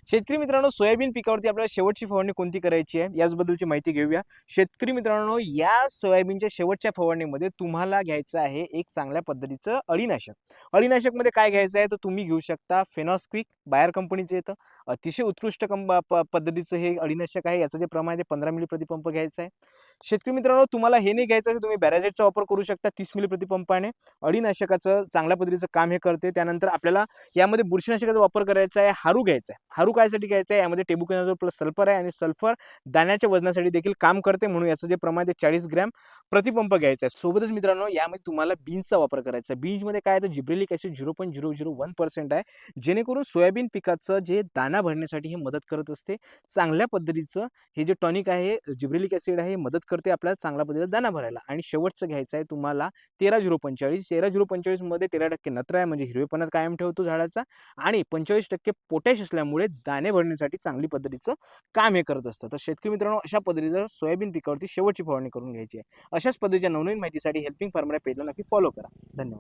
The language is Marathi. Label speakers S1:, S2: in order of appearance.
S1: शेतकरी मित्रांनो, सोयाबीन पिकावरती आपल्याला शेवटची फवारणी कोणती करायची आहे, याचबद्दलची माहिती घेऊया. शेतकरी मित्रांनो, या सोयाबीनच्या शेवटच्या फवारणीमध्ये तुम्हाला घ्यायचं आहे एक चांगल्या पद्धतीचं अळीनाशक. अळीनाशकमध्ये काय घ्यायचं आहे, तर तुम्ही घेऊ शकता फेनॉस्क्विक, बायर कंपनीचं येतं. अतिशय उत्कृष्ट पद्धतीचं हे अळीनाशक आहे. याचं जे प्रमाण आहे ते 15 मिली प्रतिपंप घ्यायचं आहे. शेतकरी मित्रांनो, तुम्हाला हे नाही घ्यायचं आहे, तुम्ही बॅराझेटचा वापर करू शकता 30 मिली प्रतिपंपाने. अळीनाशकाचं चांगल्या पद्धतीचं काम हे करते. त्यानंतर आपल्याला यामध्ये बुरशीनाशकाचा वापर करायचा आहे. हारू घ्यायचा आहे. हारू कायसाठी घ्यायचा आहे, यामध्ये टेबुकोनाझोल प्लस सल्फर आहे आणि सल्फर दाण्याच्या वजनासाठी देखील काम करते, म्हणून याचं जे प्रमाण आहे 40 ग्रॅम प्रतिपंप घ्यायचा आहे. सोबतच मित्रांनो, यामध्ये तुम्हाला बीन्सचा वापर करायचा आहे. बीन्समध्ये काय आहे, तर जिब्रेलिक ॲसिड 0.001% आहे, जेणेकरून सोयाबीन पिकाचं जे दाना भरण्यासाठी हे मदत करत असते. चांगल्या पद्धतीचं हे जे टॉनिक आहे, जिब्रेलिक ॲसिड आहे, हे मदत करते आपल्याला चांगल्या पद्धतीने दाना भरायला. आणि शेवटचं घ्यायचं आहे तुम्हाला 13-0-45. 13-0-45 मध्ये 13% नत्र आहे, म्हणजे हिरवेपणा कायम ठेवतो झाडाचा आणि 45% पोटॅश असल्यामुळे दाणे भरण्यासाठी चांगली पद्धतीचं काम हे करत असतं. तर शेतकरी मित्रांनो, अशा पद्धतीचं सोयाबीन पिकावरती शेवटची फवारणी करून घ्यायची आहे. अशाच पद्धतीच्या नवनवीन माहितीसाठी हेल्पिंग फार्मर या पेजला नक्की फॉलो करा. धन्यवाद.